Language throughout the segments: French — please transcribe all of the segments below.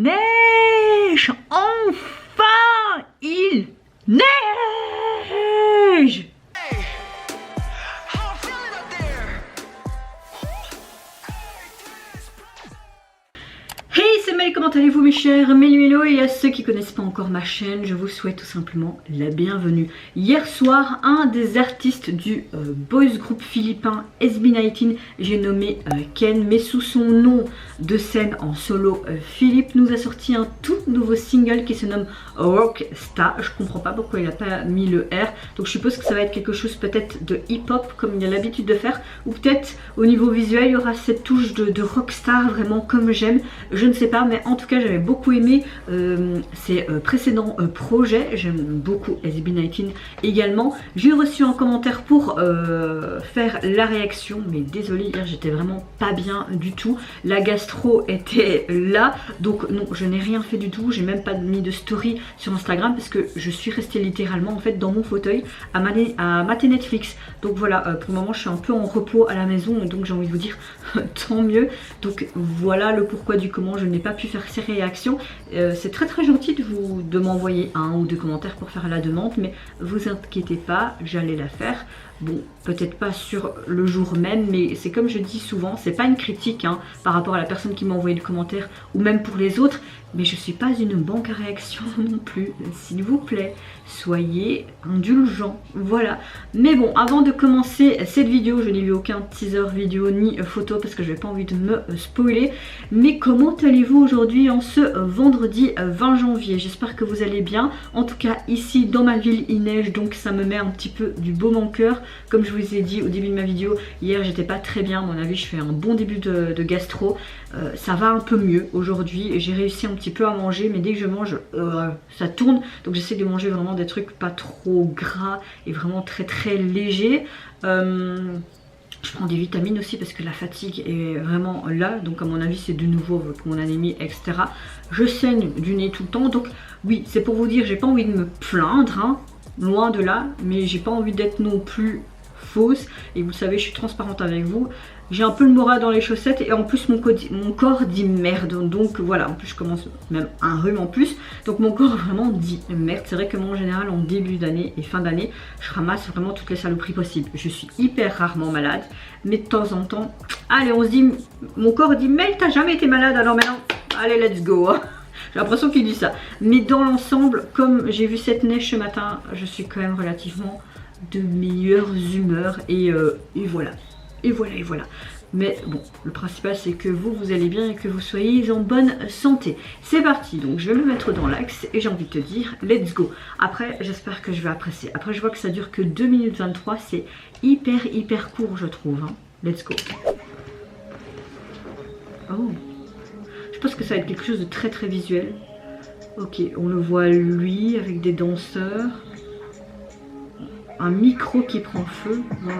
neige. Enfin, il neige. Hey, c'est Mel, comment allez-vous mes chers Mélumélo, et à ceux qui connaissent pas encore ma chaîne, je vous souhaite tout simplement la bienvenue. Hier soir, un des artistes du boys group philippin SB19, j'ai nommé Ken, mais sous son nom de scène en solo, Philippe, nous a sorti un tout nouveau single qui se nomme Rockstar. Je comprends pas pourquoi il a pas mis le R, donc je suppose que ça va être quelque chose peut-être de hip-hop comme il a l'habitude de faire, ou peut-être au niveau visuel il y aura cette touche de rockstar vraiment comme j'aime. Je ne sais pas, mais en tout cas j'avais beaucoup aimé ses précédents projets. J'aime beaucoup SB19 également. J'ai reçu un commentaire pour faire la réaction, mais désolé, hier j'étais vraiment pas bien du tout. La gastro était là, donc non, je n'ai rien fait du tout. J'ai même pas mis de story sur Instagram parce que je suis restée littéralement en fait dans mon fauteuil à mater Netflix. Donc voilà, pour le moment je suis un peu en repos à la maison, et donc j'ai envie de vous dire tant mieux. Donc voilà le pourquoi du comment je n'ai pas pu faire ces réactions. C'est très gentil de m'envoyer un ou deux commentaires pour faire la demande, mais vous inquiétez pas, j'allais la faire. Bon, peut-être pas sur le jour même, mais c'est comme je dis souvent, c'est pas une critique hein, par rapport à la personne qui m'a envoyé le commentaire ou même pour les autres, mais je suis pas une banque à réaction non plus, s'il vous plaît, soyez indulgents, voilà. Mais bon, avant de commencer cette vidéo, je n'ai vu aucun teaser vidéo ni photo parce que je n'ai pas envie de me spoiler, mais comment allez-vous aujourd'hui en ce vendredi 20 janvier? J'espère que vous allez bien. En tout cas ici dans ma ville il neige, donc ça me met un petit peu du baume au cœur. Comme je vous ai dit au début de ma vidéo, hier j'étais pas très bien, à mon avis je fais un bon début de gastro. Ça va un peu mieux aujourd'hui, j'ai réussi un petit peu à manger, mais dès que je mange ça tourne, donc j'essaie de manger vraiment des trucs pas trop gras et vraiment très léger. Je prends des vitamines aussi parce que la fatigue est vraiment là, donc à mon avis c'est de nouveau avec mon anémie etc. Je saigne du nez tout le temps, donc oui, c'est pour vous dire, j'ai pas envie de me plaindre hein, loin de là, mais j'ai pas envie d'être non plus fausse, et vous le savez je suis transparente avec vous. J'ai un peu le moral dans les chaussettes, et en plus mon corps dit merde, donc voilà, en plus je commence même un rhume en plus, donc mon corps vraiment dit merde. C'est vrai que moi en général en début d'année et fin d'année je ramasse vraiment toutes les saloperies possibles. Je suis hyper rarement malade, mais de temps en temps, allez on se dit, mon corps dit mais t'as jamais été malade alors maintenant allez let's go hein. J'ai l'impression qu'il dit ça, mais dans l'ensemble, comme j'ai vu cette neige ce matin, je suis quand même relativement de meilleures humeurs, et voilà. Et voilà. Mais bon, le principal c'est que vous allez bien et que vous soyez en bonne santé. C'est parti, donc je vais me mettre dans l'axe et j'ai envie de te dire let's go. Après j'espère que je vais apprécier. Après je vois que ça dure que 2 minutes 23, c'est hyper court je trouve hein. Let's go. Oh, je pense que ça va être quelque chose de très visuel. Ok, on le voit lui avec des danseurs. Un micro qui prend feu. Wow.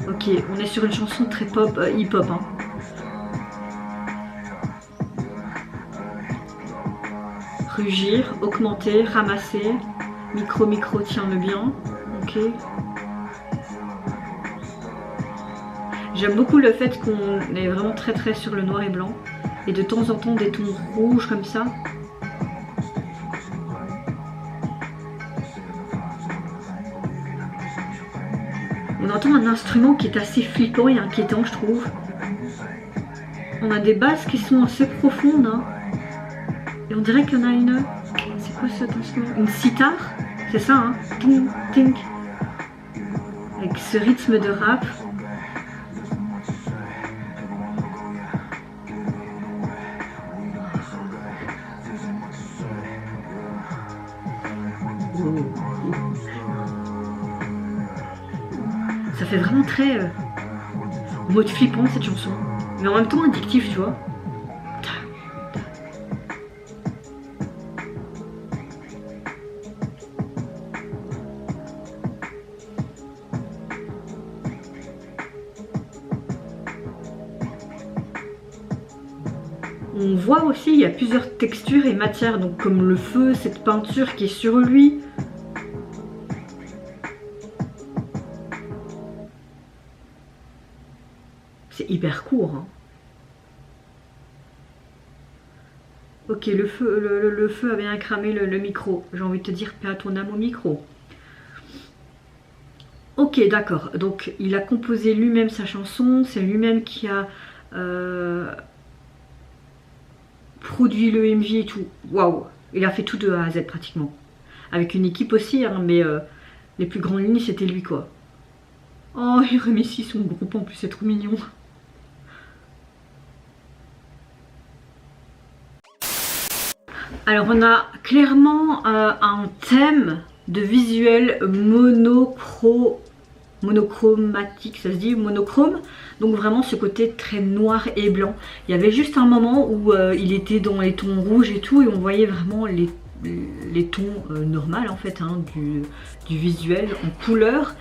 Ok, on est sur une chanson très pop, hip-hop. Hein. Rugir, augmenter, ramasser. Micro, tiens-le bien. Ok. J'aime beaucoup le fait qu'on est vraiment très sur le noir et blanc. Et de temps en temps des tons rouges comme ça. On entend un instrument qui est assez flippant et inquiétant je trouve. On a des basses qui sont assez profondes hein. Et on dirait qu'il y en a une... C'est quoi cet instrument? Une sitar? C'est ça hein. Tink, tink. Avec ce rythme de rap. Ça fait vraiment très mode flippant cette chanson, mais en même temps addictif tu vois. On voit aussi il y a plusieurs textures et matières, donc comme le feu, cette peinture qui est sur lui. C'est C'est hyper court, hein. Ok, le feu a bien cramé le micro. J'ai envie de te dire, paix à ton âme au micro. Ok, d'accord. Donc, il a composé lui-même sa chanson. C'est lui-même qui a produit le MJ et tout. Waouh! Il a fait tout de A à Z pratiquement. Avec une équipe aussi, hein, mais les plus grandes lignes, c'était lui, quoi. Oh, il remercie son groupe en plus, c'est trop mignon. Alors on a clairement un thème de visuel monochromatique, ça se dit monochrome, donc vraiment ce côté très noir et blanc. Il y avait juste un moment où il était dans les tons rouges et tout, et on voyait vraiment les tons normaux en fait, hein, du visuel en couleur.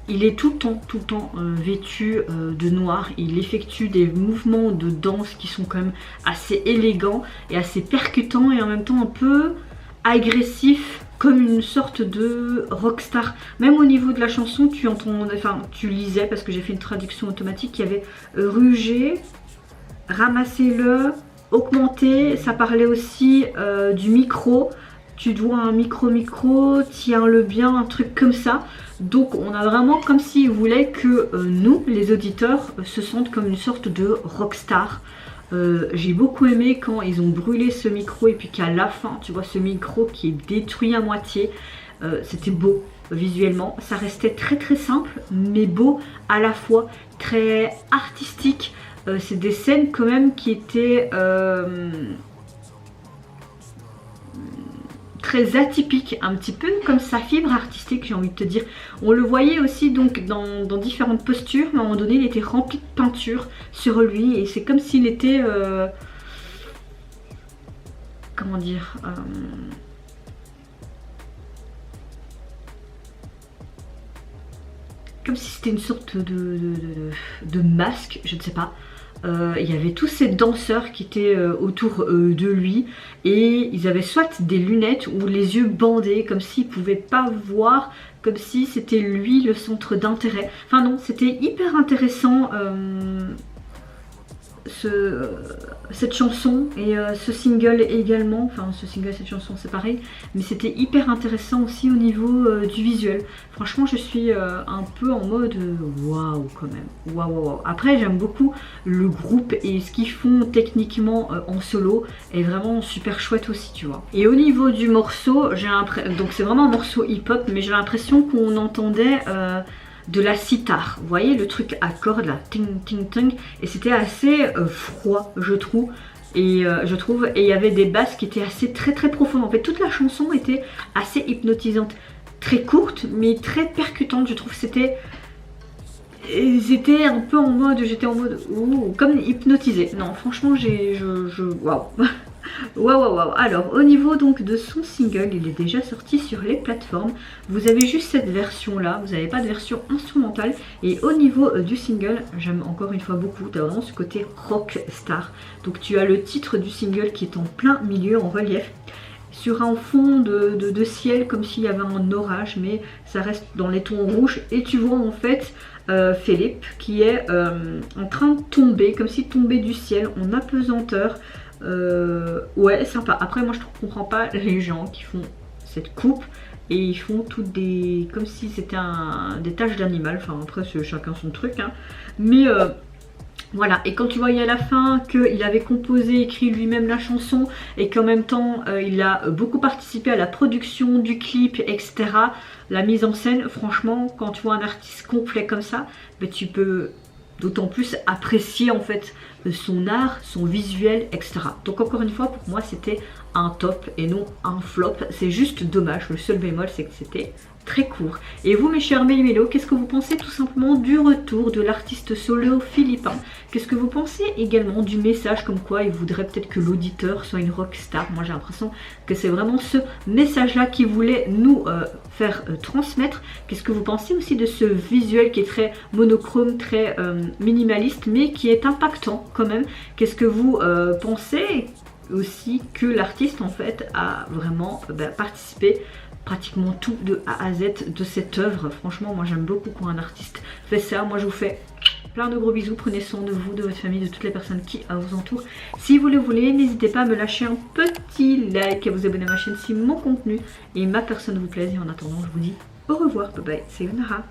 Il est tout le temps vêtu de noir. Il effectue des mouvements de danse qui sont quand même assez élégants et assez percutants et en même temps un peu agressifs, comme une sorte de rockstar. Même au niveau de la chanson, tu entends, enfin tu lisais, parce que j'ai fait une traduction automatique, il y avait ruger, ramassez-le, augmenter. Ça parlait aussi du micro. Tu dois un micro, tiens-le bien, un truc comme ça. Donc on a vraiment comme s'ils voulaient que nous, les auditeurs, se sentent comme une sorte de rockstar. J'ai beaucoup aimé quand ils ont brûlé ce micro et puis qu'à la fin, tu vois ce micro qui est détruit à moitié. C'était beau visuellement. Ça restait très simple, mais beau à la fois, très artistique. C'est des scènes quand même qui étaient... très atypique, un petit peu comme sa fibre artistique, j'ai envie de te dire. On le voyait aussi donc dans différentes postures, mais à un moment donné il était rempli de peinture sur lui et c'est comme s'il était comment dire, comme si c'était une sorte de masque, je ne sais pas. Il y avait tous ces danseurs qui étaient autour de lui et ils avaient soit des lunettes ou les yeux bandés comme s'ils ne pouvaient pas voir, comme si c'était lui le centre d'intérêt. Enfin non, c'était hyper intéressant cette chanson et ce single également. Enfin ce single, cette chanson c'est pareil, mais c'était hyper intéressant aussi au niveau du visuel. Franchement je suis un peu en mode waouh quand même, waouh. Après j'aime beaucoup le groupe et ce qu'ils font techniquement en solo est vraiment super chouette aussi, tu vois. Et au niveau du morceau, j'ai l'impression, donc c'est vraiment un morceau hip hop, mais j'ai l'impression qu'on entendait de la sitar, vous voyez le truc à cordes là, ting ting ting, et c'était assez froid je trouve, et il y avait des basses qui étaient assez très profondes. En fait toute la chanson était assez hypnotisante, très courte mais très percutante. Je trouve c'était un peu en mode, j'étais en mode ouh, comme hypnotisée. Non franchement waouh. Waouh. Alors au niveau donc de son single, il est déjà sorti sur les plateformes. Vous avez juste cette version là, vous n'avez pas de version instrumentale. Et au niveau du single, j'aime encore une fois beaucoup, tu as vraiment ce côté rock star. Donc tu as le titre du single qui est en plein milieu en relief, sur un fond de ciel comme s'il y avait un orage, mais ça reste dans les tons rouges. Et tu vois en fait Philippe qui est en train de tomber, comme s'il tombait du ciel en apesanteur. Ouais, sympa. Après moi je comprends pas les gens qui font cette coupe et ils font toutes des, comme si c'était des taches d'animal. Enfin après c'est chacun son truc hein. Mais voilà, et quand tu voyais à la fin qu'il avait composé, écrit lui-même la chanson et qu'en même temps il a beaucoup participé à la production du clip, etc., la mise en scène, franchement quand tu vois un artiste complet comme ça, ben, tu peux d'autant plus apprécier en fait son art, son visuel, etc. Donc encore une fois, pour moi c'était un top et non un flop. C'est juste dommage, le seul bémol c'est que c'était très court. Et vous mes chers méli-mélo, qu'est-ce que vous pensez tout simplement du retour de l'artiste solo philippin? Qu'est-ce que vous pensez également du message comme quoi il voudrait peut-être que l'auditeur soit une rockstar? Moi j'ai l'impression que c'est vraiment ce message là qu'il voulait nous faire transmettre. Qu'est-ce que vous pensez aussi de ce visuel qui est très monochrome, très minimaliste, mais qui est impactant quand même? Qu'est-ce que vous pensez aussi que l'artiste en fait a vraiment participé pratiquement tout de A à Z de cette œuvre. Franchement, moi j'aime beaucoup quand un artiste fait ça. Moi je vous fais plein de gros bisous, prenez soin de vous, de votre famille, de toutes les personnes qui vous entourent. Si vous le voulez, n'hésitez pas à me lâcher un petit like, à vous abonner à ma chaîne si mon contenu et ma personne vous plaisent. Et en attendant, je vous dis au revoir, bye bye, c'est Yonara.